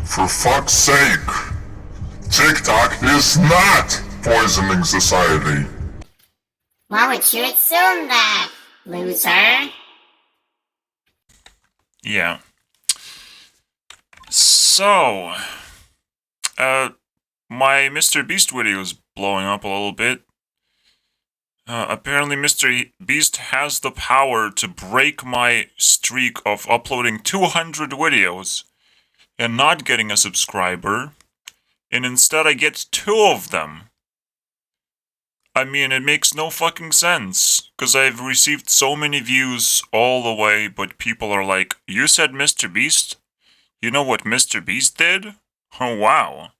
For fuck's sake! TikTok is not poisoning society! Why would you assume that, loser? Yeah. So, my Mr. Beast video is blowing up a little bit. Apparently Mr. Beast has the power to break my streak of uploading 200 videos and not getting a subscriber, and instead I get 2 of them. I mean, it makes no fucking sense, because I've received so many views all the way, but people are like, you said Mr. Beast? You know what Mr. Beast did? Oh wow.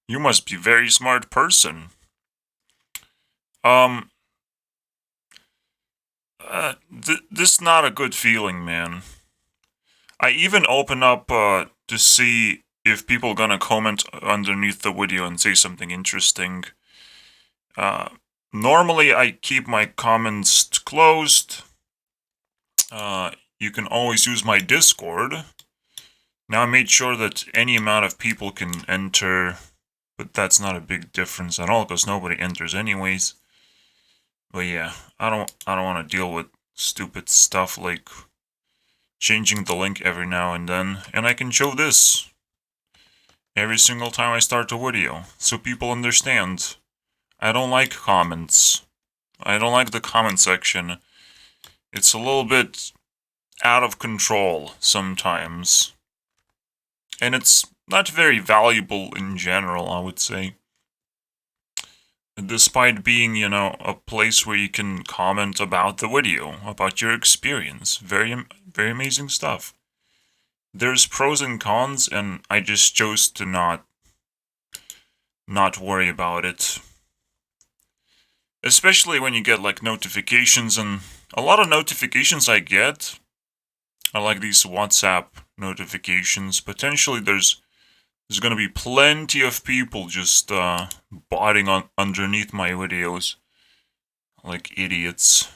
You must be a very smart person. This is not a good feeling, man. I even open up, to see if people gonna comment underneath the video and say something interesting. Normally I keep my comments closed. You can always use my Discord. Now I made sure that any amount of people can enter, but that's not a big difference at all, because nobody enters anyways. But yeah, I don't want to deal with stupid stuff like changing the link every now and then, and I can show this every single time I start a video, so people understand. I don't like comments. I don't like the comment section. It's a little bit out of control sometimes. And it's not very valuable in general, I would say. Despite being, a place where you can comment about the video, about your experience. Very amazing stuff. There's pros and cons, and I just chose to not worry about it. Especially when you get, like, notifications, and a lot of notifications I get are like these WhatsApp notifications. Potentially there's gonna be plenty of people just botting on underneath my videos like idiots.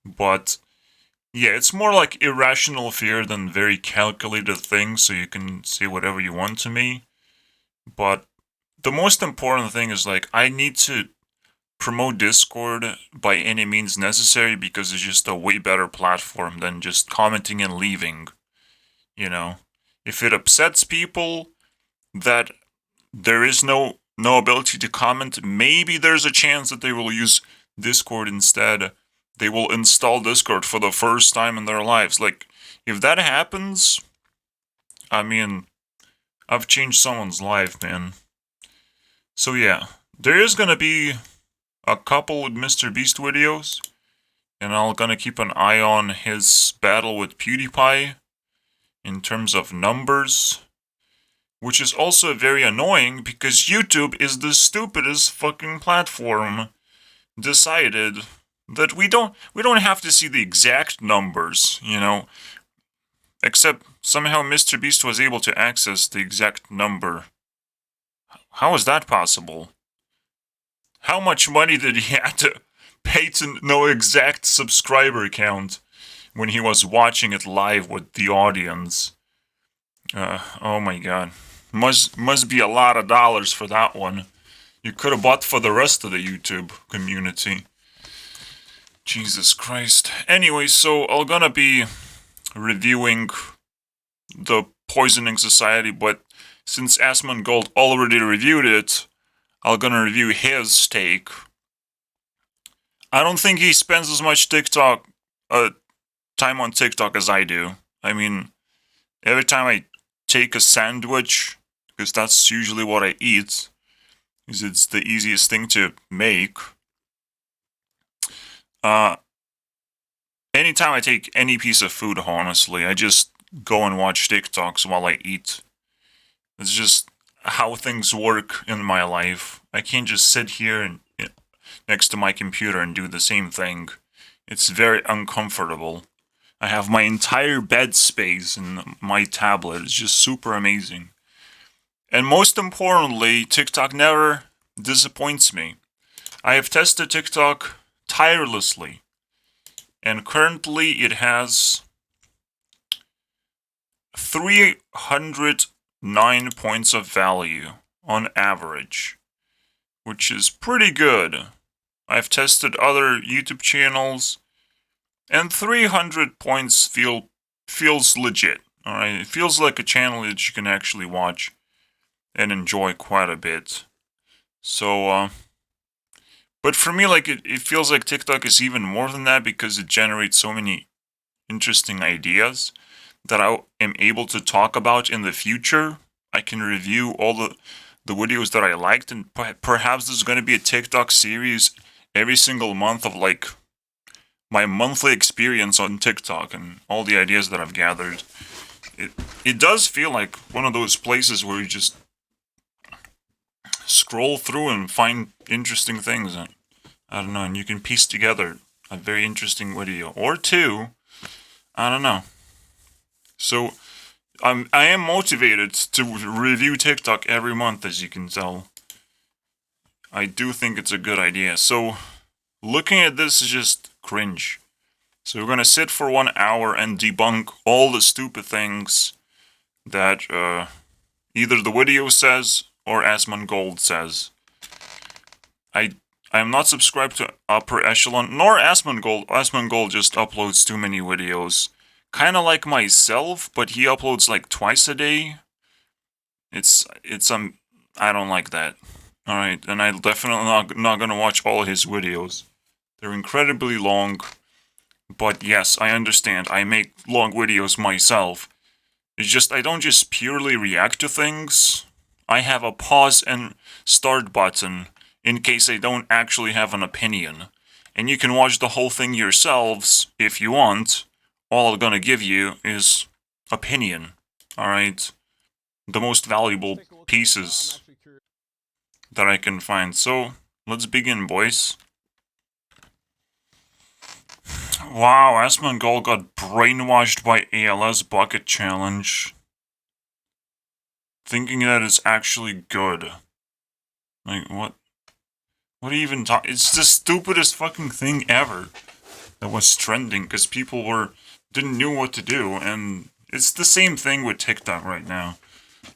But yeah, it's more like irrational fear than very calculated things, so you can say whatever you want to me. But the most important thing is, like, I need to promote Discord by any means necessary, because it's just a way better platform than just commenting and leaving. If it upsets people that there is no ability to comment, maybe there's a chance that they will use Discord instead. They will install Discord for the first time in their lives. Like, if that happens, I mean, I've changed someone's life, man. So yeah, there is gonna be a couple with Mr. Beast videos, and I'm gonna keep an eye on his battle with PewDiePie in terms of numbers, which is also very annoying because YouTube is the stupidest fucking platform. Decided that we don't have to see the exact numbers, except somehow Mr. Beast was able to access the exact number. How is that possible? How much money did he have to pay to know exact subscriber count when he was watching it live with the audience? Oh my god. Must be a lot of dollars for that one. You could have bought for the rest of the YouTube community. Jesus Christ. Anyway, so I'm gonna be reviewing the Poisoning Society, but since Asmongold already reviewed it, I'm gonna review his take. I don't think he spends as much time on TikTok as I do. I mean, every time I take a sandwich, because that's usually what I eat, because it's the easiest thing to make. Anytime I take any piece of food, honestly, I just go and watch TikToks while I eat. It's just how things work in my life. I can't just sit here and next to my computer and do the same thing. It's very uncomfortable. I have my entire bed space in my tablet. It's just super amazing. And most importantly, TikTok never disappoints me. I have tested TikTok tirelessly, and currently it has 300 9 points of value on average, which is pretty good. I've tested other YouTube channels, and 300 points feels legit. Alright, it feels like a channel that you can actually watch and enjoy quite a bit. So, but for me, like, it feels like TikTok is even more than that because it generates so many interesting ideas that I am able to talk about in the future. I can review all the videos that I liked, and perhaps there's going to be a TikTok series every single month of, like, my monthly experience on TikTok and all the ideas that I've gathered. It does feel like one of those places where you just scroll through and find interesting things, and I don't know, and you can piece together a very interesting video or two. I don't know. So I am motivated to review TikTok every month, as you can tell. I do think it's a good idea. So looking at this is just cringe. So we're gonna sit for 1 hour and debunk all the stupid things that either the video says or Asmongold says. I am not subscribed to Upper Echelon nor Asmongold. Asmongold just uploads too many videos. Kind of like myself, but he uploads like twice a day. It's I don't like that. All right, and I'm definitely not gonna watch all of his videos. They're incredibly long. But yes, I understand. I make long videos myself. It's just I don't just purely react to things. I have a pause and start button in case I don't actually have an opinion. And you can watch the whole thing yourselves if you want. All I'm gonna give you is opinion. Alright? The most valuable pieces that I can find. So, let's begin, boys. Wow, Asmongold got brainwashed by ALS Bucket Challenge. Thinking that it's actually good. Like, what? What do you even talk? It's the stupidest fucking thing ever that was trending because people didn't know what to do, and it's the same thing with TikTok right now.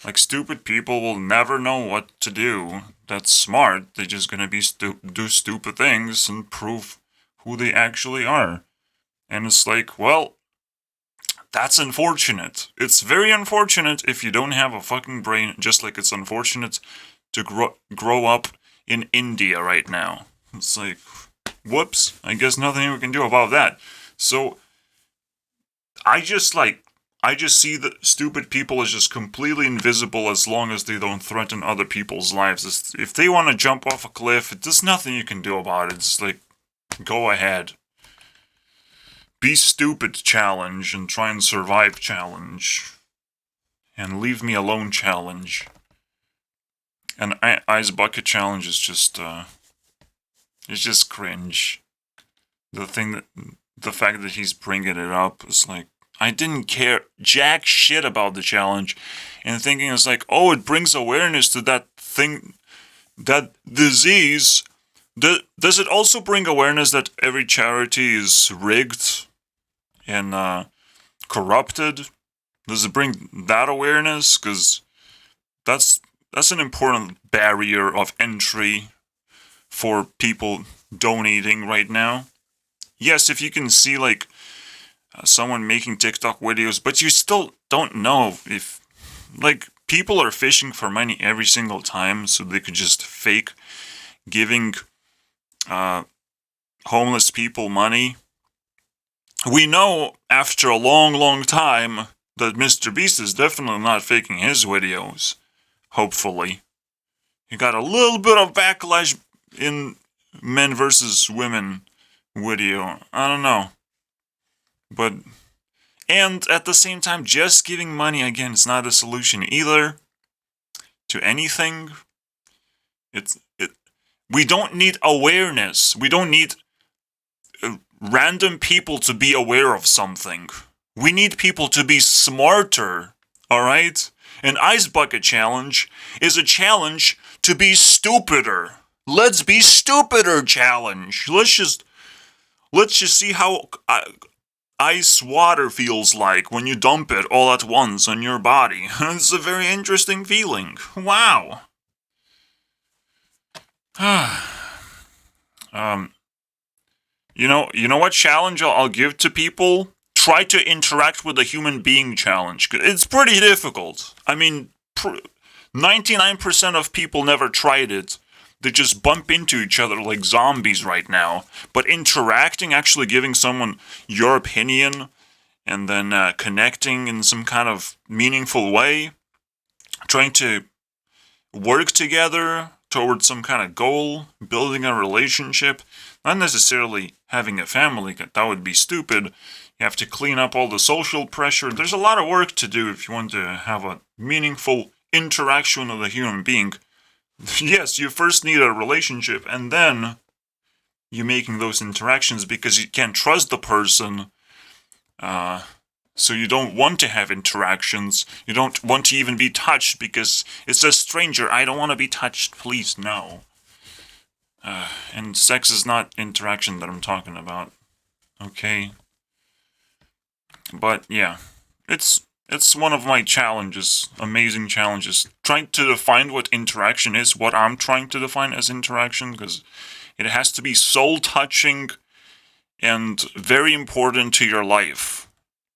Like, stupid people will never know what to do. That's smart. They're just gonna do stupid things and prove who they actually are. And it's like, well, that's unfortunate. It's very unfortunate if you don't have a fucking brain, just like it's unfortunate to grow up in India right now. It's like, whoops, I guess nothing we can do about that. So, I just see that stupid people as just completely invisible as long as they don't threaten other people's lives. If they want to jump off a cliff, there's nothing you can do about it. It's like, go ahead. Be stupid challenge and try and survive challenge. And leave me alone challenge. And Ice Bucket challenge is just, it's just cringe. The fact that he's bringing it up is like, I didn't care jack shit about the challenge. And thinking it's like, oh, it brings awareness to that thing, that disease. Does it also bring awareness that every charity is rigged and corrupted? Does it bring that awareness? Because that's an important barrier of entry for people donating right now. Yes, if you can see like someone making TikTok videos, but you still don't know if, like, people are fishing for money every single time, so they could just fake giving homeless people money. We know after a long time that Mr. Beast is definitely not faking his videos. Hopefully. He got a little bit of backlash in Men vs. Women video. I don't know. But, and at the same time, just giving money, again, is not a solution either to anything. We don't need awareness. We don't need random people to be aware of something. We need people to be smarter, alright? An Ice Bucket Challenge is a challenge to be stupider. Let's be stupider challenge. Let's just see how ice water feels like when you dump it all at once on your body. It's a very interesting feeling. Wow. You know what challenge I'll give to people? Try to interact with a human being challenge. It's pretty difficult. I mean, 99% of people never tried it. They just bump into each other like zombies right now. But interacting, actually giving someone your opinion, and then connecting in some kind of meaningful way, trying to work together towards some kind of goal, building a relationship, not necessarily having a family, that would be stupid. You have to clean up all the social pressure. There's a lot of work to do if you want to have a meaningful interaction with a human being. Yes, you first need a relationship, and then you're making those interactions because you can't trust the person. So you don't want to have interactions. You don't want to even be touched because it's a stranger. I don't want to be touched. Please, no. And sex is not interaction that I'm talking about. Okay. But yeah, it's one of my challenges, amazing challenges. Trying to define what interaction is, what I'm trying to define as interaction, because it has to be soul touching and very important to your life,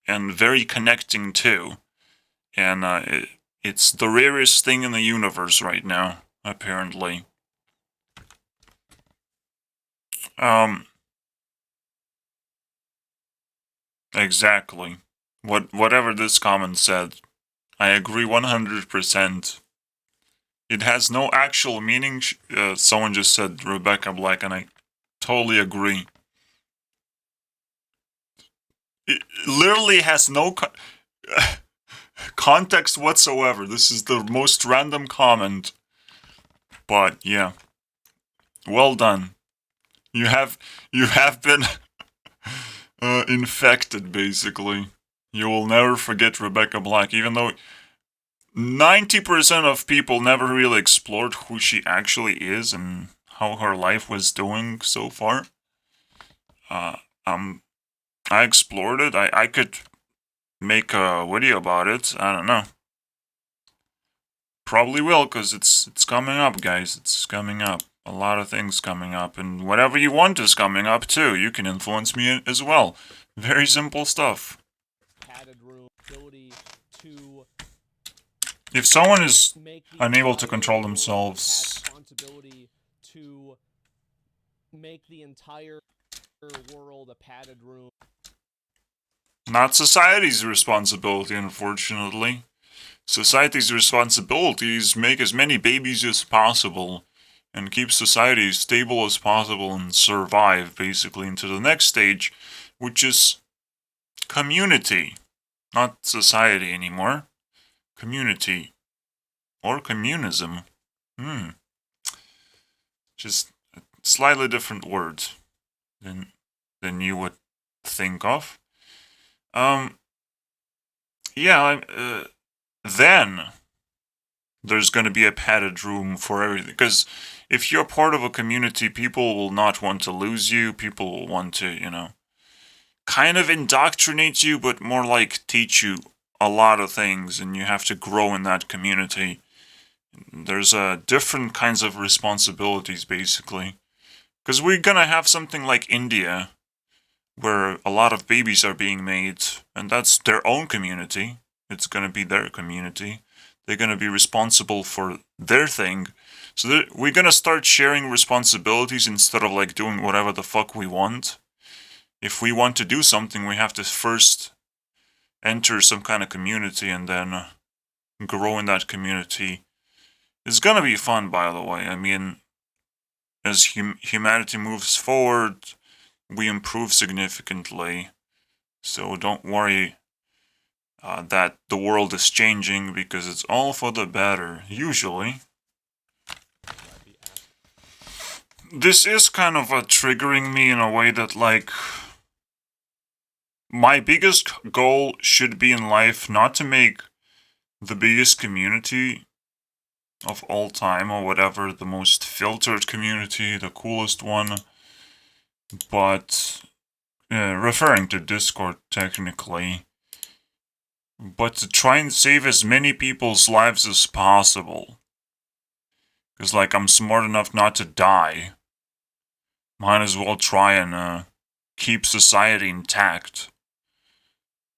and very connecting too. And it's the rarest thing in the universe right now, apparently. Exactly. Whatever this comment said, I agree 100%. It has no actual meaning. Someone just said Rebecca Black, and I totally agree. It literally has no context whatsoever. This is the most random comment. But yeah, well done. You have been infected, basically. You will never forget Rebecca Black, even though 90% of people never really explored who she actually is and how her life was doing so far. I explored it. I could make a video about it. I don't know. Probably will, because it's coming up, guys. It's coming up. A lot of things coming up, and whatever you want is coming up too. You can influence me as well. Very simple stuff. If someone is unable to control themselves, to make the entire world a padded room. Not society's responsibility, unfortunately. Society's responsibility is make as many babies as possible and keep society as stable as possible and survive, basically, into the next stage, which is community. Not society anymore. Community. Or communism. Just a slightly different word than you would think of. Then there's going to be a padded room for everything. Because if you're part of a community, people will not want to lose you. People will want to, kind of indoctrinate you, but more like teach you a lot of things, and you have to grow in that community. There's different kinds of responsibilities, basically. Because we're going to have something like India, where a lot of babies are being made, and that's their own community. It's going to be their community. They're going to be responsible for their thing. So we're going to start sharing responsibilities instead of like doing whatever the fuck we want. If we want to do something, we have to first enter some kind of community and then grow in that community. It's going to be fun, by the way. I mean, as humanity moves forward, we improve significantly. So don't worry that the world is changing, because it's all for the better, usually. This is kind of triggering me in a way that, like, my biggest goal should be in life not to make the biggest community of all time or whatever, the most filtered community, the coolest one, but referring to Discord technically, but to try and save as many people's lives as possible. Because, like, I'm smart enough not to die. Might as well try and keep society intact.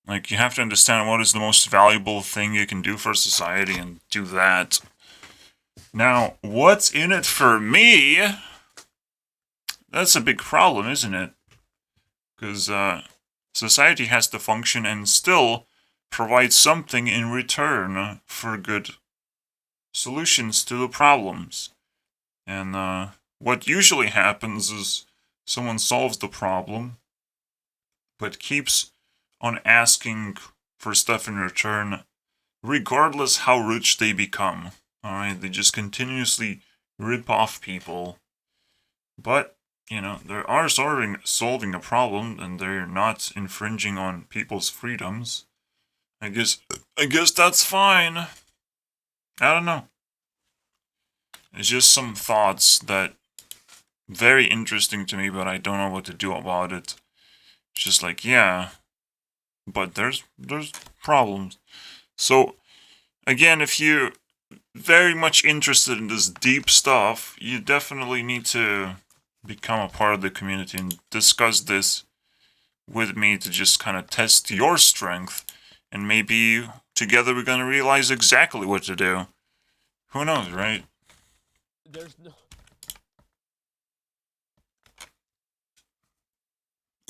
Like, you have to understand what is the most valuable thing you can do for society and do that. Now, what's in it for me? That's a big problem, isn't it? Because society has to function and still provide something in return for good solutions to the problems. And what usually happens is someone solves the problem, but keeps on asking for stuff in return, regardless how rich they become. Alright, they just continuously rip off people. But, you know, they are solving a problem, and they're not infringing on people's freedoms. I guess that's fine. I don't know. It's just some thoughts that very interesting to me, but I don't know what to do about it. It's just like, yeah, but there's problems. So, again, if you're very much interested in this deep stuff, you definitely need to become a part of the community and discuss this with me to just kind of test your strength, and maybe together we're gonna realize exactly what to do. Who knows, right? There's no.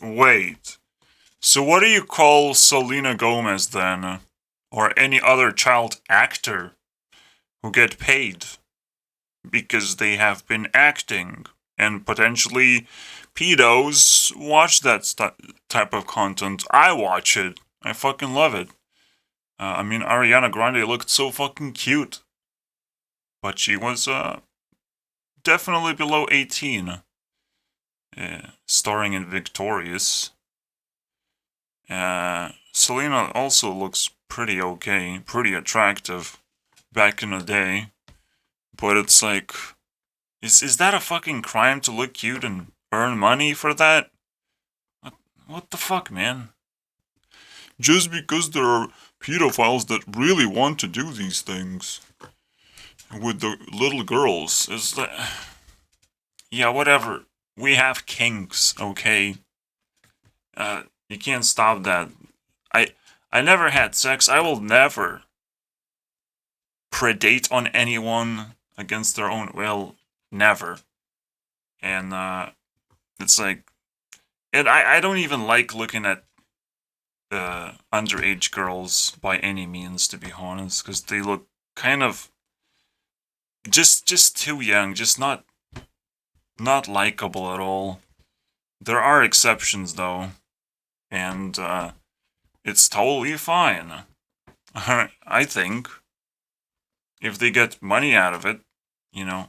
Wait. So what do you call Selena Gomez then? Or any other child actor who get paid because they have been acting, and potentially pedos watch that type of content? I watch it. I fucking love it. I mean, Ariana Grande looked so fucking cute. But she was definitely below 18. Starring in Victorious. Selena also looks pretty okay, pretty attractive back in the day. But it's like, is that a fucking crime to look cute and earn money for that? What the fuck, man? Just because there are pedophiles that really want to do these things with the little girls, is that... Yeah, whatever. We have kinks, okay? You can't stop that. I never had sex. I will never predate on anyone against their own will. Never. And, it's like... And I don't even like looking at underage girls by any means, to be honest, because they look kind of... Just too young, just not likable at all. There are exceptions, though, and it's totally fine. I think if they get money out of it, you know,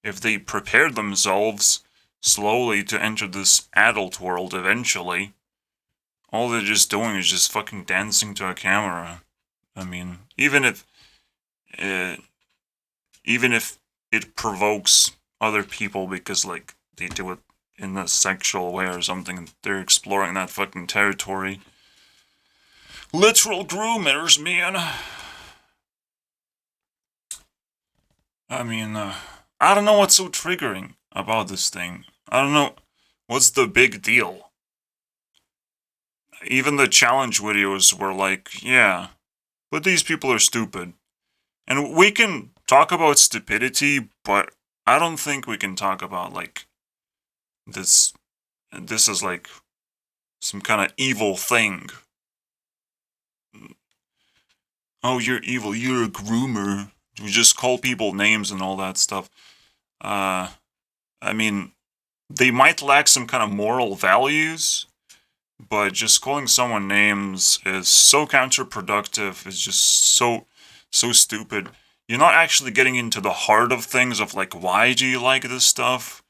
if they prepare themselves slowly to enter this adult world eventually, all they're just doing is just fucking dancing to a camera. I mean, even if it provokes other people because, like, they do it in a sexual way or something, they're exploring that fucking territory. Literal groomers, man. I mean, I don't know what's so triggering about this thing. I don't know what's the big deal. Even the challenge videos were like, yeah, but these people are stupid. And we can talk about stupidity, but I don't think we can talk about, like, this is, like, some kind of evil thing. Oh, you're evil, you're a groomer. You just call people names and all that stuff. I mean, they might lack some kind of moral values, but just calling someone names is so counterproductive, it's just so stupid. You're not actually getting into the heart of things of, like, why do you like this stuff?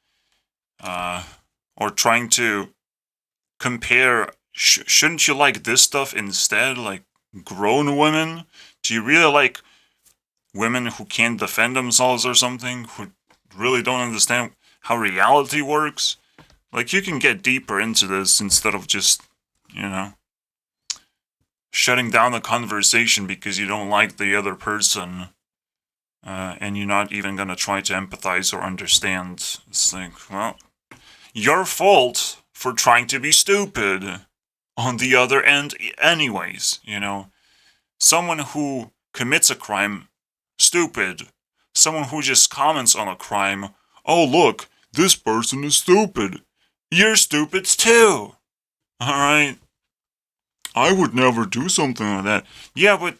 Or trying to compare, shouldn't you like this stuff instead? Like, grown women? Do you really like women who can't defend themselves or something? Who really don't understand how reality works? Like, you can get deeper into this instead of just, shutting down the conversation because you don't like the other person. And you're not even gonna try to empathize or understand. It's like, well, your fault for trying to be stupid on the other end anyways, Someone who commits a crime, stupid. Someone who just comments on a crime, oh look, this person is stupid. You're stupid too. Alright? I would never do something like that. Yeah, but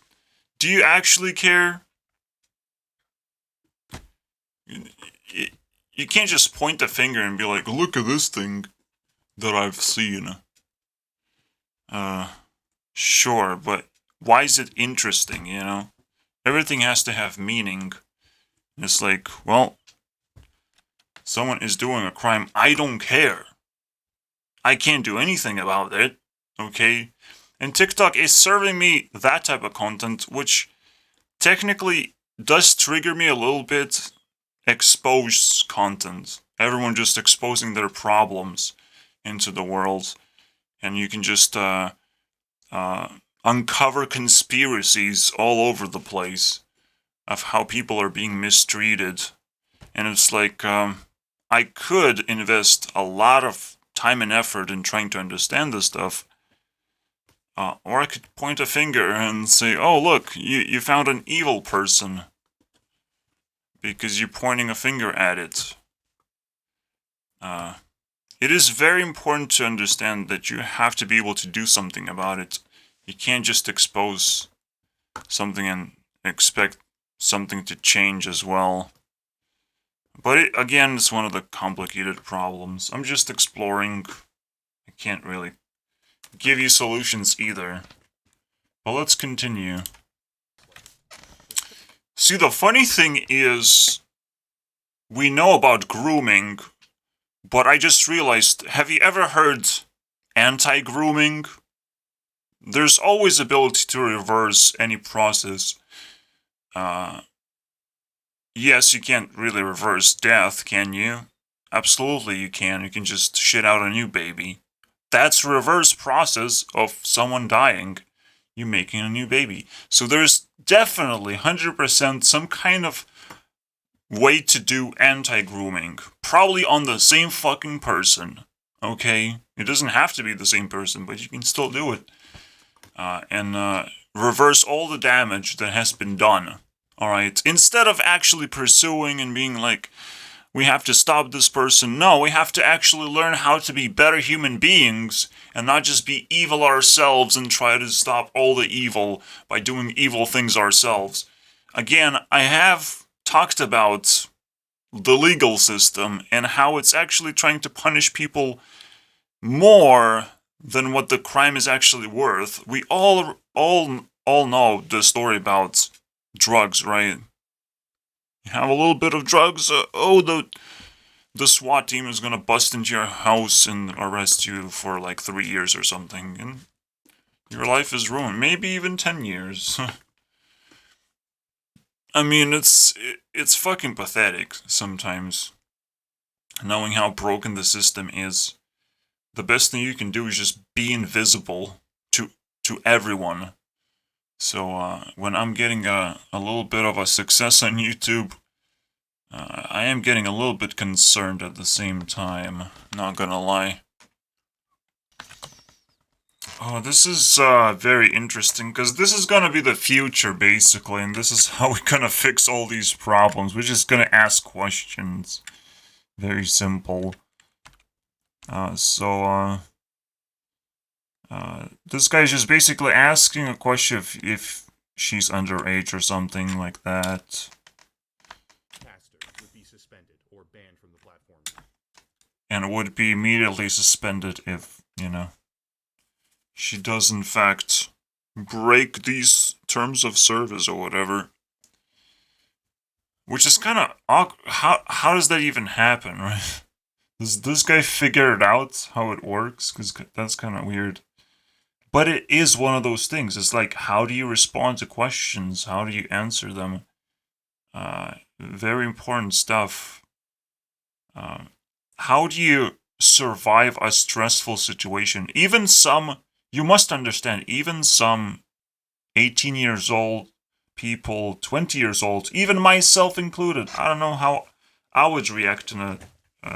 do you actually care? You can't just point the finger and be like, look at this thing that I've seen. Sure, but why is it interesting, Everything has to have meaning. It's like, well, someone is doing a crime, I don't care. I can't do anything about it, okay? And TikTok is serving me that type of content, which technically does trigger me a little bit. Exposed content. Everyone just exposing their problems into the world. And you can just uncover conspiracies all over the place of how people are being mistreated. And it's like, I could invest a lot of time and effort in trying to understand this stuff. Or I could point a finger and say, oh, look, you found an evil person. Because you're pointing a finger at it. It is very important to understand that you have to be able to do something about it. You can't just expose something and expect something to change as well. But again, it's one of the complicated problems. I'm just exploring. I can't really give you solutions either. But let's continue. See, the funny thing is, we know about grooming, but I just realized, have you ever heard anti-grooming? There's always ability to reverse any process. Yes, you can't really reverse death, can you? Absolutely you can. You can just shit out a new baby. That's reverse process of someone dying. You making a new baby. So there's definitely 100% some kind of way to do anti-grooming. Probably on the same fucking person. Okay? It doesn't have to be the same person, but you can still do it. And reverse all the damage that has been done. Alright? Instead of actually pursuing and being like, we have to stop this person. No, we have to actually learn how to be better human beings and not just be evil ourselves and try to stop all the evil by doing evil things ourselves. Again, I have talked about the legal system and how it's actually trying to punish people more than what the crime is actually worth. We all know the story about drugs, right? You have a little bit of drugs, the SWAT team is gonna bust into your house and arrest you for like 3 years or something, and your life is ruined. Maybe even 10 years. I mean, it's fucking pathetic sometimes, knowing how broken the system is. The best thing you can do is just be invisible to everyone. So when I'm getting a little bit of a success on YouTube, I am getting a little bit concerned at the same time, not gonna lie. Oh, this is very interesting, because this is gonna be the future, basically, and this is how we're gonna fix all these problems. We're just gonna ask questions. Very simple. This guy's just basically asking a question if she's underage or something like that. Pastor would be suspended or banned from the platform. And would be immediately suspended if, she does in fact break these terms of service or whatever. Which is kind of awkward. How does that even happen, right? Does this guy figure it out, how it works? Because that's kind of weird. But it is one of those things. It's like, how do you respond to questions? How do you answer them? Very important stuff. How do you survive a stressful situation. Even some, you must understand, even some 18 years old people, 20 years old, even myself included, I don't know how I would react in a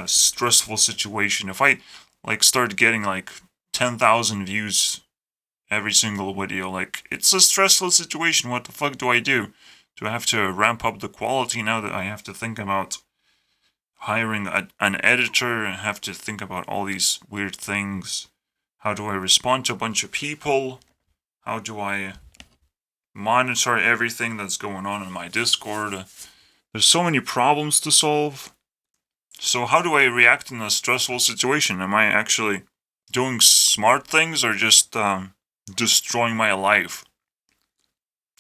stressful situation. If I like start getting like 10,000 views every single video, like it's a stressful situation. What the fuck do I do? Do I have to ramp up the quality now that I have to think about hiring an editor? I have to think about all these weird things. How do I respond to a bunch of people? How do I monitor everything that's going on in my Discord? There's so many problems to solve. So how do I react in a stressful situation? Am I actually doing smart things or just destroying my life?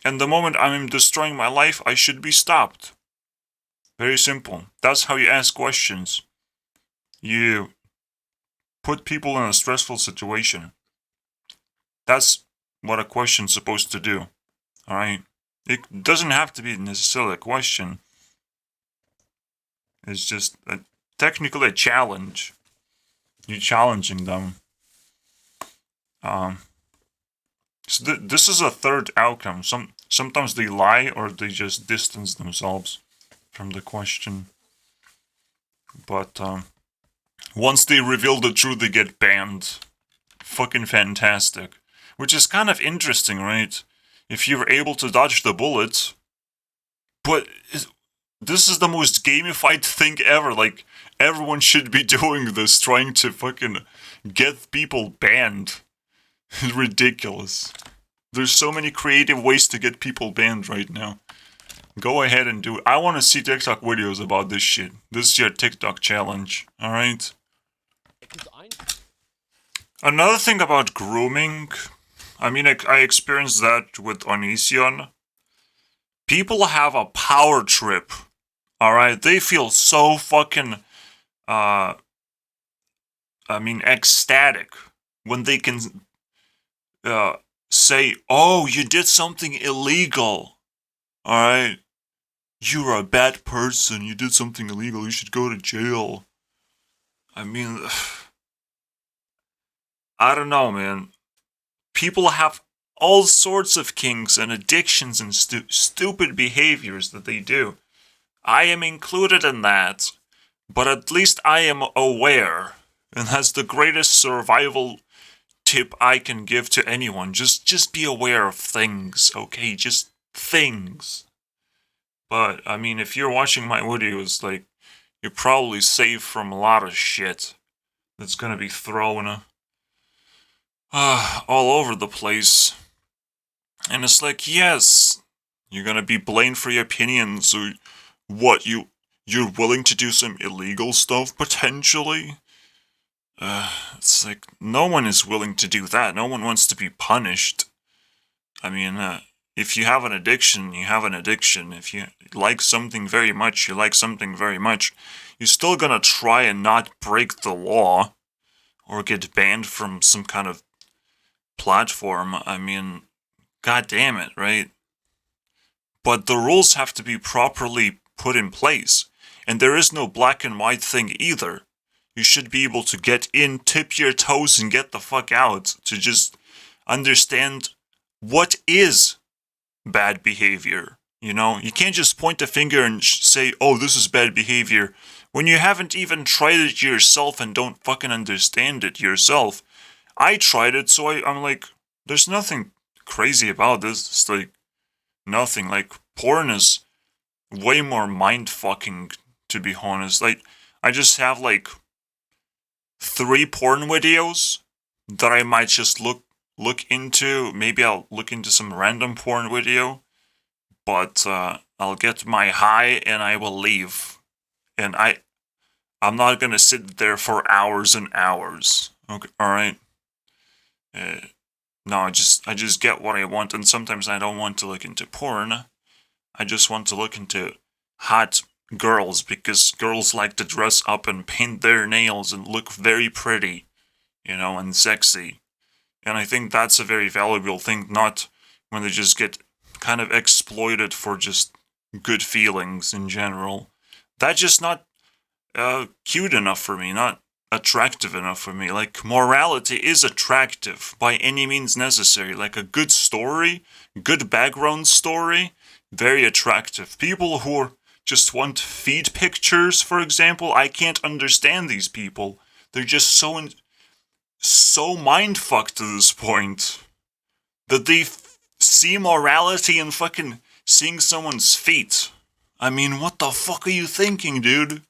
And the moment I'm destroying my life, I should be stopped. Very simple. That's how you ask questions. You put people in a stressful situation. That's what a question's supposed to do. Alright? It doesn't have to be necessarily a question. It's just technically a challenge. You're challenging them. So this is a third outcome. Sometimes they lie or they just distance themselves from the question. But once they reveal the truth, they get banned. Fucking fantastic. Which is kind of interesting, right? If you're able to dodge the bullets. But this is the most gamified thing ever. Like, everyone should be doing this, trying to fucking get people banned. Ridiculous. There's so many creative ways to get people banned right now. Go ahead and do it. I want to see TikTok videos about this shit. This is your TikTok challenge, alright? Another thing about grooming, I mean, I experienced that with Onision. People have a power trip, alright? They feel so fucking, ecstatic when they can say, oh, you did something illegal, alright? You're a bad person, you did something illegal, you should go to jail. I mean, I don't know, man. People have all sorts of kinks and addictions and stupid behaviors that they do. I am included in that, but at least I am aware, and that's the greatest survival tip I can give to anyone. Just be aware of things, okay? Just things. But, I mean, if you're watching my videos, like, you're probably safe from a lot of shit that's gonna be thrown all over the place. And it's like, yes, you're gonna be blamed for your opinions, or what, you're willing to do some illegal stuff, potentially? It's like, no one is willing to do that. No one wants to be punished. I mean, if you have an addiction, you have an addiction. If you like something very much, you like something very much. You're still gonna try and not break the law, or get banned from some kind of platform. I mean, god damn it, right? But the rules have to be properly put in place. And there is no black and white thing either. You should be able to get in, tip your toes, and get the fuck out. To just understand what is bad behavior. You know, you can't just point a finger and say, oh, this is bad behavior, when you haven't even tried it yourself and don't fucking understand it yourself. I tried it, so I'm like, there's nothing crazy about this. It's like, nothing. Like, porn is way more mind-fucking, to be honest. Like, I just have, like, 3 porn videos that I might just look into. Maybe I'll look into some random porn video, but I'll get my high and I will leave. And I'm not gonna sit there for hours and hours. Okay, alright? No, I just get what I want, and sometimes I don't want to look into porn. I just want to look into hot girls, because girls like to dress up and paint their nails and look very pretty, you know, and sexy. And I think that's a very valuable thing, not when they just get kind of exploited for just good feelings in general. That's just not cute enough for me, not attractive enough for me. Like, morality is attractive by any means necessary. Like, a good story, good background story, very attractive. People who just want feed pictures, for example, I can't understand these people. They're just so mind-fucked to this point that they see morality in fucking seeing someone's feet. I mean, what the fuck are you thinking, dude?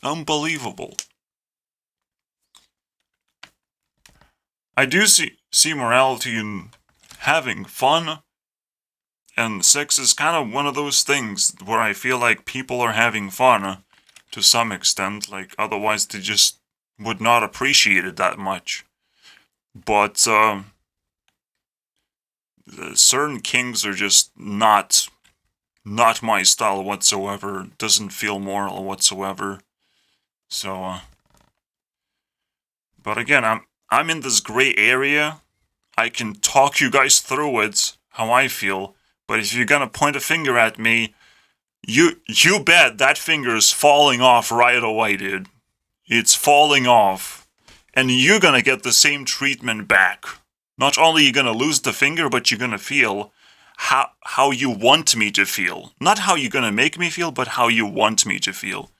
Unbelievable. I do see morality in having fun, and sex is kind of one of those things where I feel like people are having fun to some extent, like otherwise they just would not appreciate it that much. But certain kings are just not my style whatsoever. Doesn't feel moral whatsoever. So, but again, I'm in this gray area. I can talk you guys through it, how I feel. But if you're gonna point a finger at me, you bet that finger is falling off right away, dude. It's falling off. And you're gonna get the same treatment back. Not only are you gonna lose the finger, but you're gonna feel how you want me to feel. Not how you're gonna make me feel, but how you want me to feel.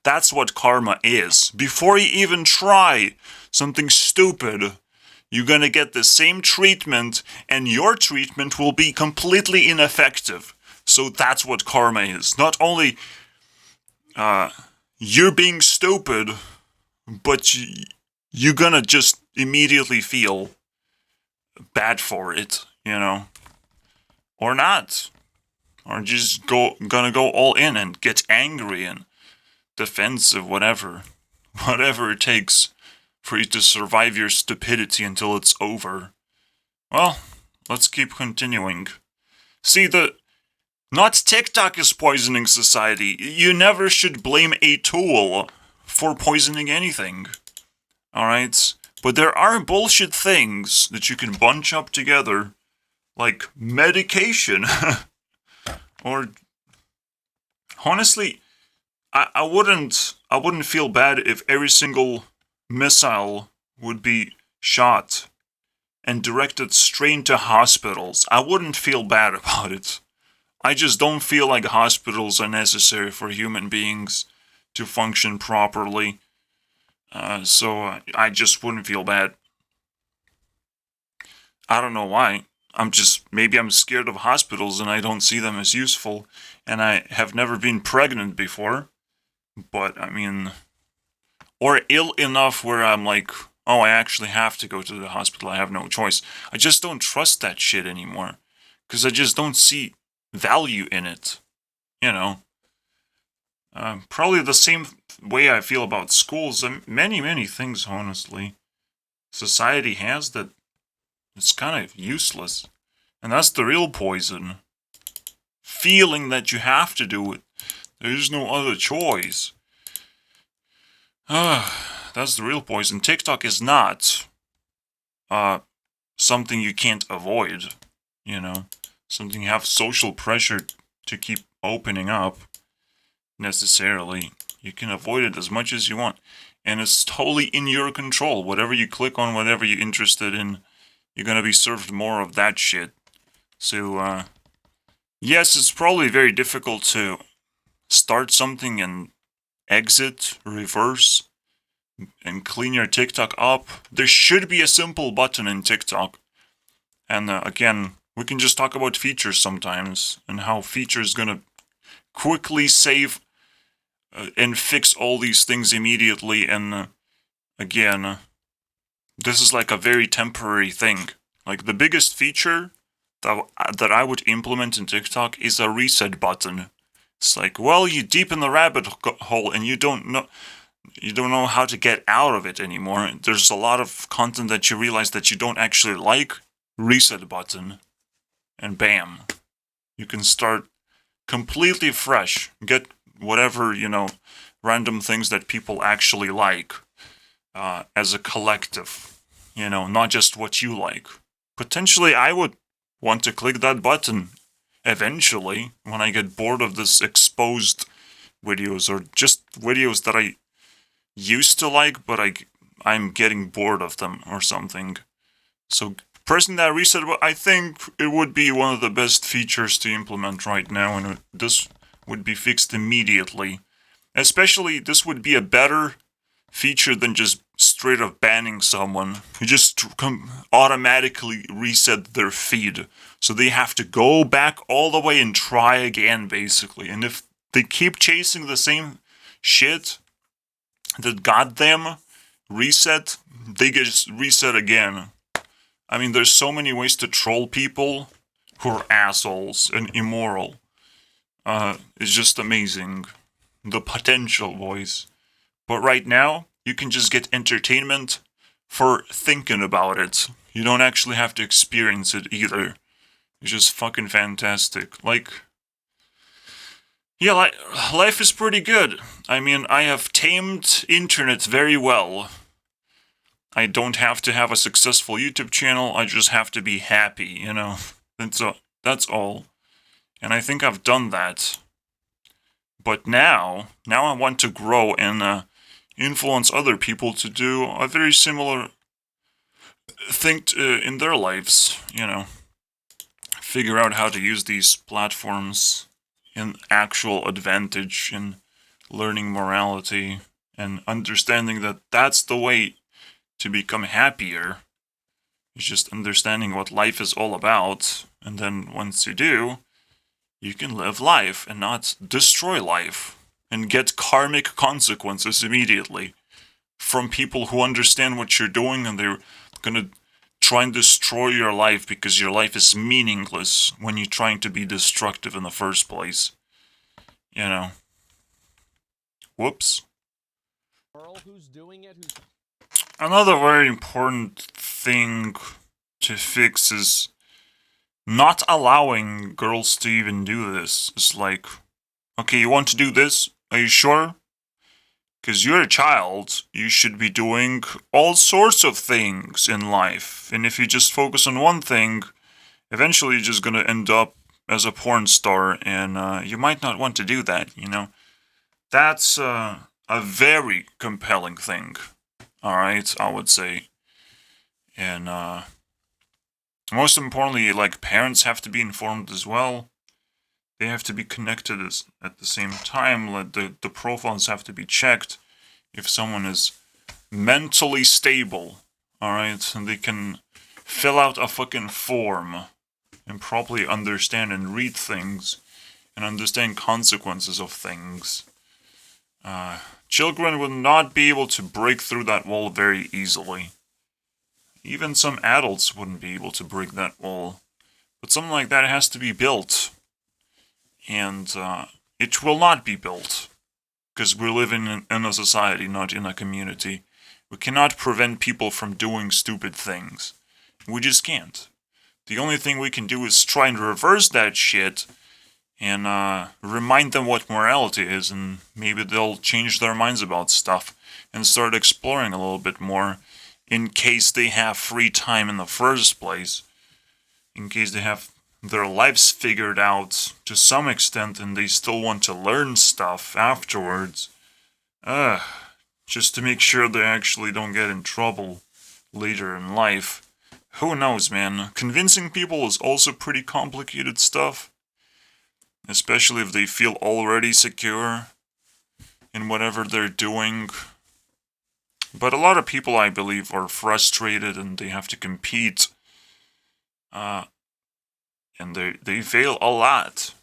That's what karma is. Before you even try something stupid, you're gonna get the same treatment, and your treatment will be completely ineffective. So that's what karma is. Not only you're being stupid, but you're gonna just immediately feel bad for it, you know? Or not. Or just gonna go all in and get angry and defensive, whatever. Whatever it takes for you to survive your stupidity until it's over. Well, let's keep continuing. See, not TikTok is poisoning society. You never should blame a tool for poisoning anything. Alright? But there are bullshit things that you can bunch up together, like medication. Or, honestly, I wouldn't feel bad if every single missile would be shot and directed straight to hospitals. I wouldn't feel bad about it. I just don't feel like hospitals are necessary for human beings to function properly. So I just wouldn't feel bad. I don't know why. Maybe I'm scared of hospitals and I don't see them as useful. And I have never been pregnant before. But, I mean, or ill enough where I'm like, oh, I actually have to go to the hospital. I have no choice. I just don't trust that shit anymore. Because I just don't see value in it. You know. Probably the same way I feel about schools and many things, honestly. Society has that it's kind of useless. And that's the real poison. Feeling that you have to do it. There's no other choice. That's the real poison. TikTok is not something you can't avoid, you know. Something you have social pressure to keep opening up, necessarily. You can avoid it as much as you want. And it's totally in your control. Whatever you click on, whatever you're interested in, you're gonna be served more of that shit. So, yes, it's probably very difficult to start something and exit, reverse, and clean your TikTok up. There should be a simple button in TikTok. And again, we can just talk about features sometimes, and how features gonna quickly save and fix all these things immediately. And again, this is like a very temporary thing. Like the biggest feature that I would implement in TikTok is a reset button. It's like, well, you deep in the rabbit hole and you don't know how to get out of it anymore. There's a lot of content that you realize that you don't actually like. Reset button. And bam. You can start completely fresh. Get whatever, random things that people actually like as a collective. Not just what you like. Potentially, I would want to click that button eventually when I get bored of this exposed videos or just videos that I used to like, but I'm getting bored of them or something. So pressing that reset button, I think it would be one of the best features to implement right now, and this would be fixed immediately. Especially, this would be a better feature than just straight up banning someone. You just automatically reset their feed. So they have to go back all the way and try again, basically. And if they keep chasing the same shit that got them reset, they get reset again. I mean, there's so many ways to troll people who are assholes and immoral. It's just amazing. The potential, boys. But right now, you can just get entertainment for thinking about it. You don't actually have to experience it either. It's just fucking fantastic. Like, yeah, life is pretty good. I mean, I have tamed internet very well. I don't have to have a successful YouTube channel, I just have to be happy, you know? That's all. And I think I've done that. But now I want to grow and influence other people to do a very similar thing in their lives, you know. Figure out how to use these platforms in actual advantage in learning morality and understanding that that's the way to become happier. It's just understanding what life is all about, and then once you do, you can live life and not destroy life and get karmic consequences immediately from people who understand what you're doing, and they're gonna try and destroy your life because your life is meaningless when you're trying to be destructive in the first place. You know. Whoops. Girl, who's doing it? Another very important thing to fix is not allowing girls to even do this. It's like, okay, you want to do this? Are you sure? Because you're a child, you should be doing all sorts of things in life. And if you just focus on one thing, eventually you're just gonna end up as a porn star, and you might not want to do that, you know? That's a very compelling thing, alright, I would say. And most importantly, like, parents have to be informed as well. They have to be connected at the same time. Like, the profiles have to be checked if someone is mentally stable, alright? And they can fill out a fucking form and properly understand and read things and understand consequences of things. Children will not be able to break through that wall very easily. Even some adults wouldn't be able to break that wall. But something like that has to be built. And it will not be built. Because we're living in a society, not in a community. We cannot prevent people from doing stupid things. We just can't. The only thing we can do is try and reverse that shit and remind them what morality is, and maybe they'll change their minds about stuff and start exploring a little bit more in case they have free time in the first place. In case they have their lives figured out to some extent and they still want to learn stuff afterwards. Just to make sure they actually don't get in trouble later in life. Who knows, man? Convincing people is also pretty complicated stuff. Especially if they feel already secure in whatever they're doing. But a lot of people, I believe, are frustrated and they have to compete. And they fail a lot.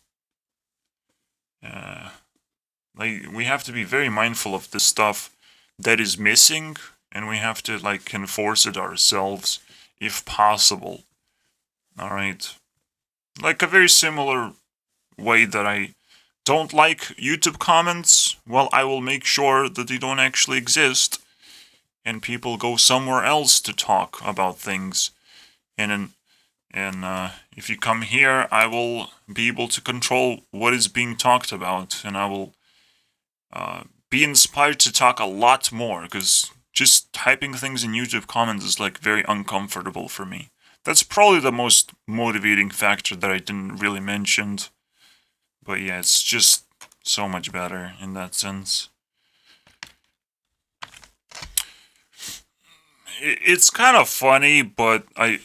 We have to be very mindful of the stuff that is missing, and we have to, like, enforce it ourselves, if possible. Alright? Like a very similar way that I don't like YouTube comments, well, I will make sure that they don't actually exist, and people go somewhere else to talk about things. And if you come here, I will be able to control what is being talked about, and I will be inspired to talk a lot more, because just typing things in YouTube comments is, like, very uncomfortable for me. That's probably the most motivating factor that I didn't really mention. But yeah, it's just so much better in that sense. it's kind of funny, but I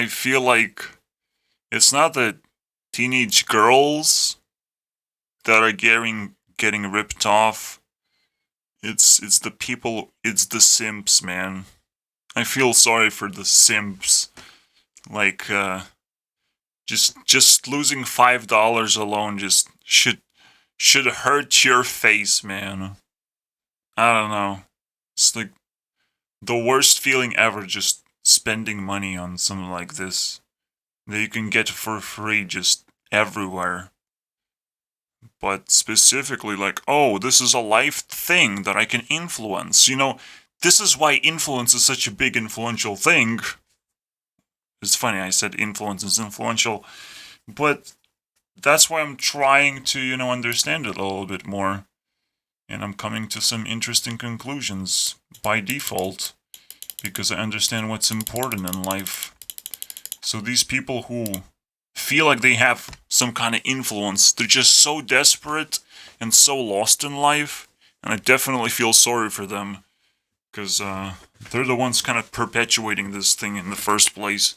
feel like it's not the teenage girls that are getting ripped off. It's the people. It's the simps, man. I feel sorry for the simps. Like, just losing $5 alone just should hurt your face, man. I don't know. It's like the worst feeling ever, just spending money on something like this that you can get for free just everywhere. But specifically, like, oh, this is a life thing that I can influence. You know, this is why influence is such a big influential thing. It's funny, I said influence is influential, but that's why I'm trying to, understand it a little bit more. And I'm coming to some interesting conclusions by default, because I understand what's important in life. So these people who feel like they have some kind of influence, they're just so desperate and so lost in life, and I definitely feel sorry for them, because they're the ones kind of perpetuating this thing in the first place.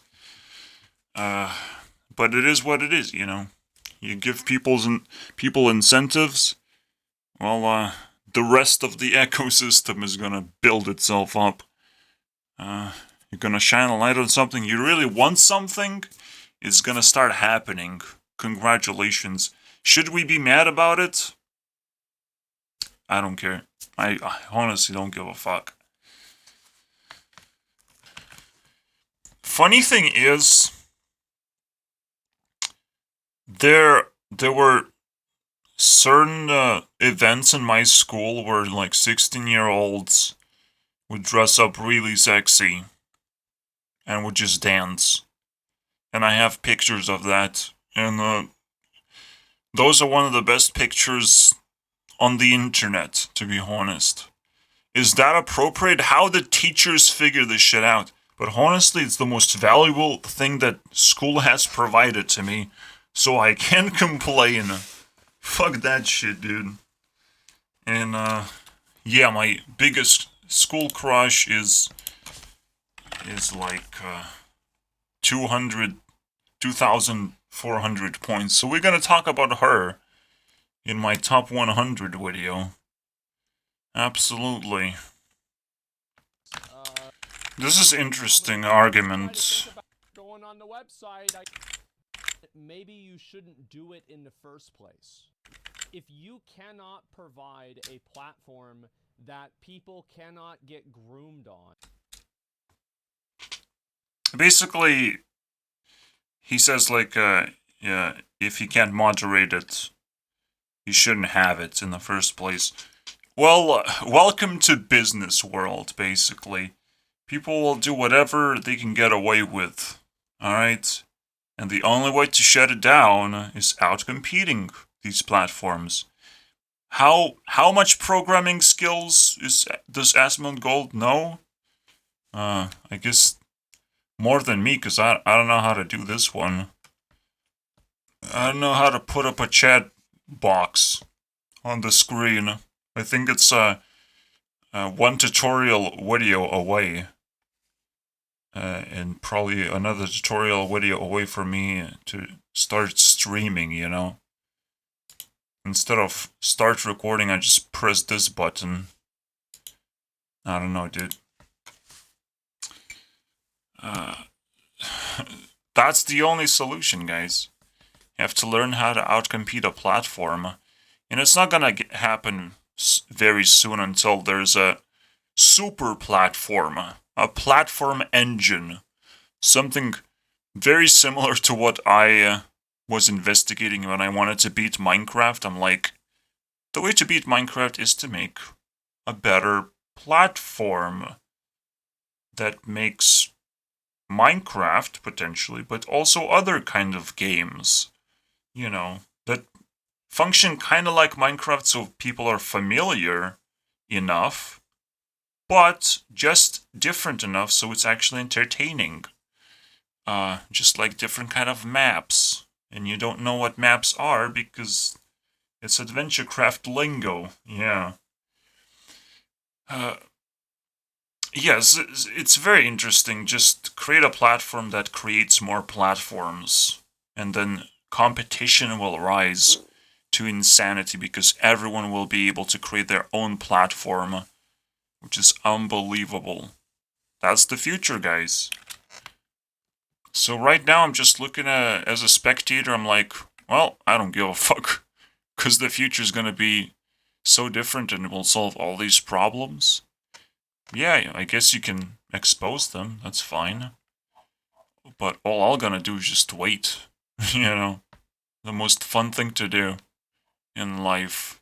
But it is what it is, You give people incentives, well, the rest of the ecosystem is gonna build itself up. You're gonna shine a light on something, you really want something, it's gonna start happening. Congratulations. Should we be mad about it? I don't care. I honestly don't give a fuck. Funny thing is, there were certain events in my school where like 16-year-olds would dress up really sexy and would just dance. And I have pictures of that. And those are one of the best pictures on the internet, to be honest. Is that appropriate? How did teachers figure this shit out? But honestly, it's the most valuable thing that school has provided to me. So I can't complain. Fuck that shit, dude. And, yeah, my biggest school crush is like, 2,400 points. So we're gonna talk about her in my top 100 video. Absolutely. This is interesting argument. Going on the website, maybe you shouldn't do it in the first place. If you cannot provide a platform that people cannot get groomed on. Basically, he says like, yeah, if you can't moderate it, you shouldn't have it in the first place. Well, welcome to business world, basically. People will do whatever they can get away with, alright? And the only way to shut it down is outcompeting these platforms. How much programming skills does Asmongold know? I guess more than me, because I don't know how to do this one. I don't know how to put up a chat box on the screen. I think it's one tutorial video away. And probably another tutorial video away from me to start streaming, Instead of start recording, I just press this button. I don't know, dude. That's the only solution, guys. You have to learn how to outcompete a platform. And it's not gonna happen very soon until there's a super platform. A platform engine. Something very similar to what I was investigating when I wanted to beat Minecraft. I'm like, the way to beat Minecraft is to make a better platform that makes Minecraft, potentially, but also other kind of games, that function kind of like Minecraft, so people are familiar enough, but just different enough so it's actually entertaining. Just like different kind of maps. And you don't know what maps are because it's AdventureCraft lingo. Yeah. Yes, it's very interesting. Just create a platform that creates more platforms, and then competition will rise to insanity because everyone will be able to create their own platform, which is unbelievable. That's the future, guys. So right now I'm just looking at as a spectator, I'm like, well, I don't give a fuck. Because the future's gonna be so different and it will solve all these problems. Yeah, I guess you can expose them, that's fine. But all I'm gonna do is just wait. You know? The most fun thing to do in life.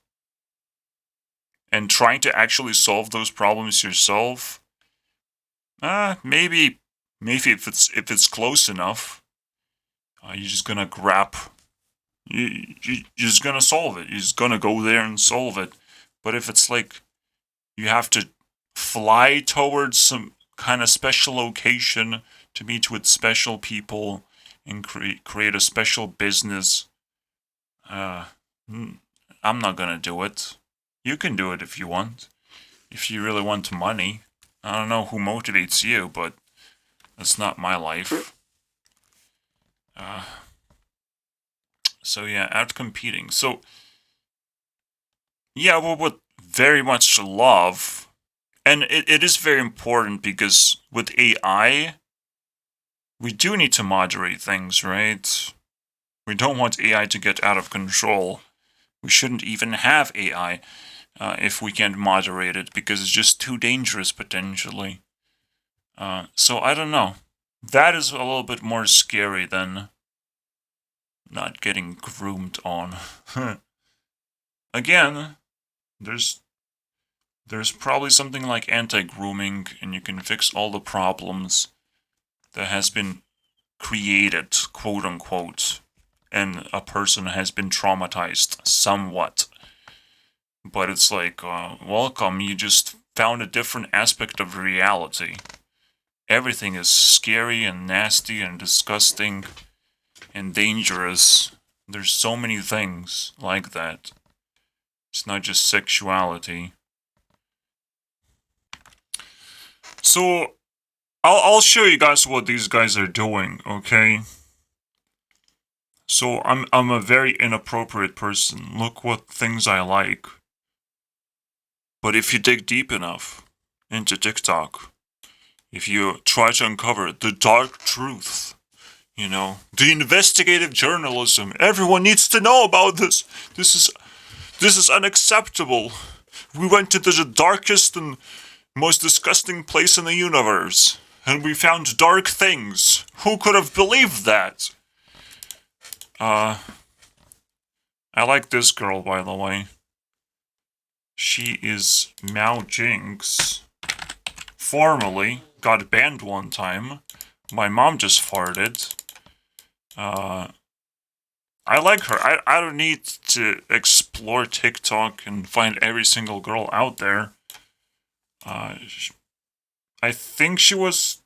And trying to actually solve those problems yourself, maybe if it's close enough, you're just gonna grab. You're just gonna solve it. You're just gonna go there and solve it. But if it's like you have to fly towards some kind of special location to meet with special people and create a special business, I'm not gonna do it. You can do it if you want. If you really want money. I don't know who motivates you, but that's not my life. So yeah, out competing. So yeah, we would very much love, and it is very important because with AI, we do need to moderate things, right? We don't want AI to get out of control. We shouldn't even have AI if we can't moderate it because it's just too dangerous potentially. So I don't know. That is a little bit more scary than not getting groomed on. Again, there's probably something like anti-grooming and you can fix all the problems that has been created, quote unquote, and a person has been traumatized somewhat. But it's like, welcome, you just found a different aspect of reality. Everything is scary and nasty and disgusting and dangerous. There's so many things like that. It's not just sexuality. So, I'll show you guys what these guys are doing, okay? So, I'm a very inappropriate person. Look what things I like. But if you dig deep enough into TikTok, if you try to uncover the dark truth, you know, the investigative journalism, everyone needs to know about this. This is unacceptable. We went into the darkest and most disgusting place in the universe, and we found dark things. Who could have believed that? I like this girl, by the way. She is Mao Jinx. Formerly got banned one time. My mom just farted. I like her. I don't need to explore TikTok and find every single girl out there. I think she was...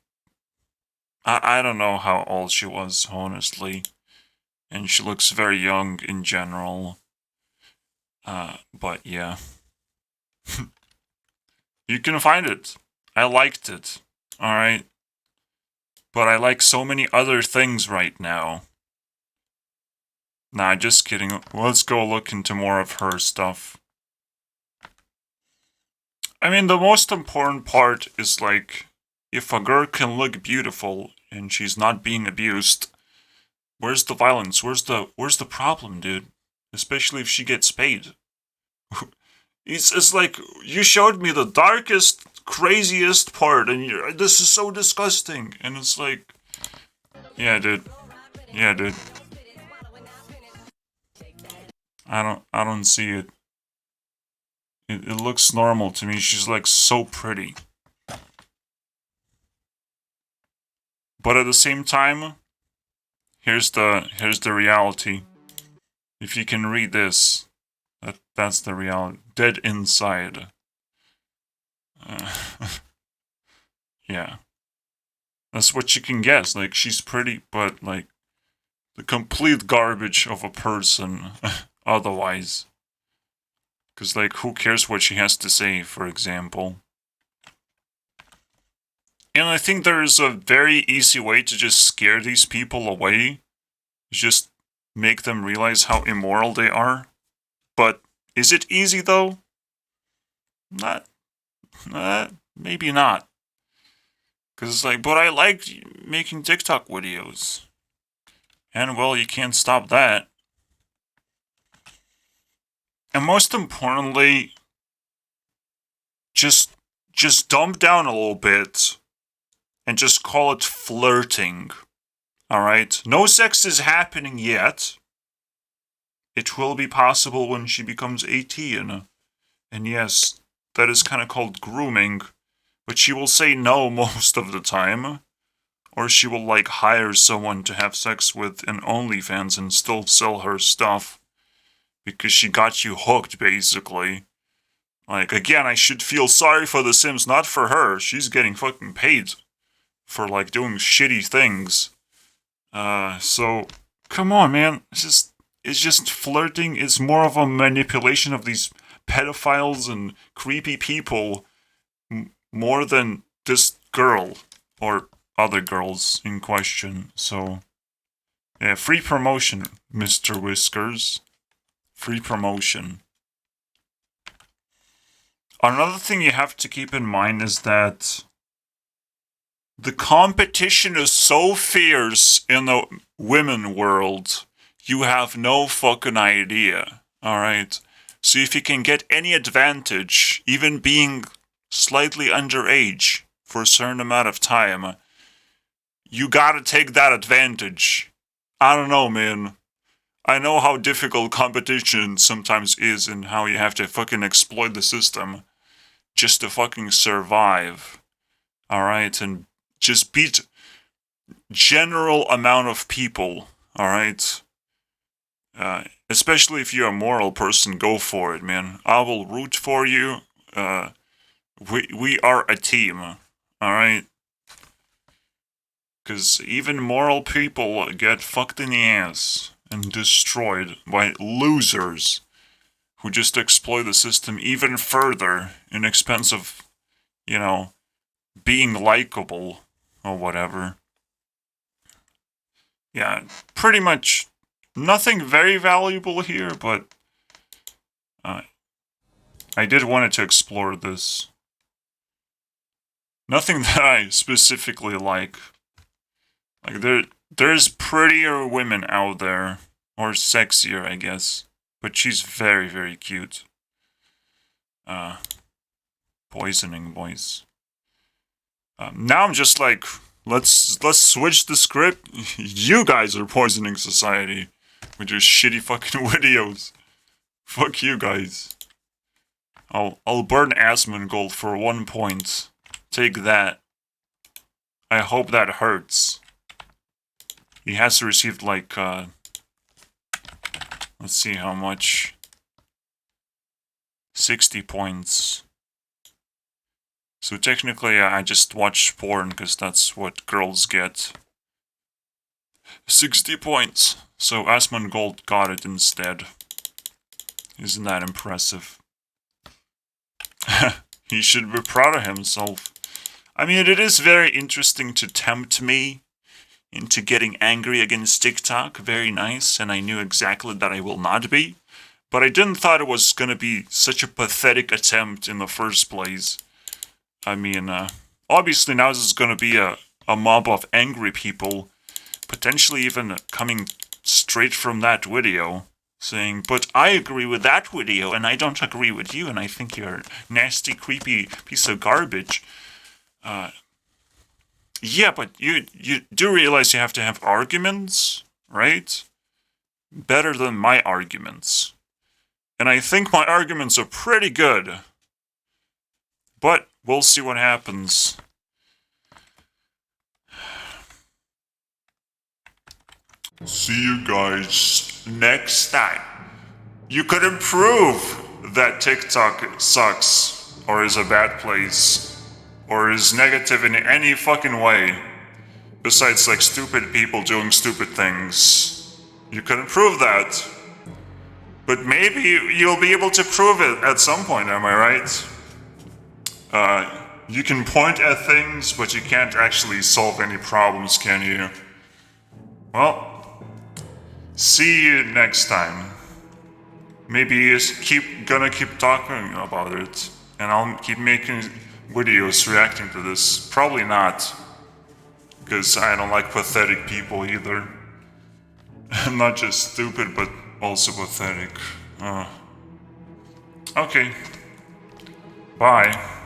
I don't know how old she was, honestly. And she looks very young in general. But yeah. You can find it. I liked it. Alright? But I like so many other things right now. Nah, just kidding. Let's go look into more of her stuff. I mean, the most important part is like, if a girl can look beautiful and she's not being abused, where's the violence? Where's the problem, dude? Especially if she gets paid. It's like, you showed me the darkest, craziest part, and this is so disgusting. And it's like, yeah, dude. Yeah, dude. I don't see it. It looks normal to me. She's like so pretty. But at the same time, here's the reality. If you can read this, that's the reality. Dead inside. Yeah. That's what you can guess. Like, she's pretty, but like the complete garbage of a person otherwise. Because, like, who cares what she has to say, for example? And I think there's a very easy way to just scare these people away. Just make them realize how immoral they are. But is it easy though? Not. Maybe not. Because it's like, but I like making TikTok videos. And well, you can't stop that. And most importantly, just dumb down a little bit and just call it flirting. Alright? No sex is happening yet. It will be possible when she becomes 18. And yes, that is kind of called grooming. But she will say no most of the time. Or she will like hire someone to have sex with in OnlyFans and still sell her stuff. Because she got you hooked, basically. Like, again, I should feel sorry for The Sims, not for her. She's getting fucking paid for, like, doing shitty things. So, come on, man. It's just flirting. It's more of a manipulation of these pedophiles and creepy people more than this girl or other girls in question. So, yeah, free promotion, Mr. Whiskers. Free promotion. Another thing you have to keep in mind is that the competition is so fierce in the women world, you have no fucking idea. Alright? So if you can get any advantage, even being slightly underage for a certain amount of time, you gotta take that advantage. I don't know, man. I know how difficult competition sometimes is and how you have to fucking exploit the system just to fucking survive. Alright? And just beat general amount of people. Alright? Especially if you're a moral person, go for it, man. I will root for you. We are a team. Alright? Because even moral people get fucked in the ass and destroyed by losers who just exploit the system even further in expense of, you know, being likable or whatever. Yeah, pretty much nothing very valuable here, but I did want to explore this. Nothing that I specifically like. Like, there's prettier women out there. Or sexier, I guess. But she's very, very cute. Poisoning boys. Now I'm just like, let's switch the script. You guys are poisoning society with your shitty fucking videos. Fuck you guys. I'll burn Asmongold for 1 point. Take that. I hope that hurts. He has received like let's see how much. 60 points. So technically I just watch porn because that's what girls get. 60 points. So Asmongold got it instead. Isn't that impressive? He should be proud of himself. I mean, it is very interesting to tempt me into getting angry against TikTok. Very nice, and I knew exactly that I will not be. But I didn't thought it was gonna be such a pathetic attempt in the first place. I mean, obviously now this is gonna be a mob of angry people, potentially even coming straight from that video, saying, but I agree with that video, and I don't agree with you, and I think you're a nasty, creepy piece of garbage. Yeah, but you do realize you have to have arguments, right? Better than my arguments. And I think my arguments are pretty good. But we'll see what happens. See you guys next time. You could improve that TikTok sucks, or is a bad place, or is negative in any fucking way, besides like stupid people doing stupid things. You could improve that. But maybe you'll be able to prove it at some point, am I right? You can point at things, but you can't actually solve any problems, can you? Well, see you next time. Maybe gonna keep talking about it, and I'll keep making videos reacting to this. Probably not, because I don't like pathetic people either. I'm not just stupid, but also pathetic. Okay. Bye.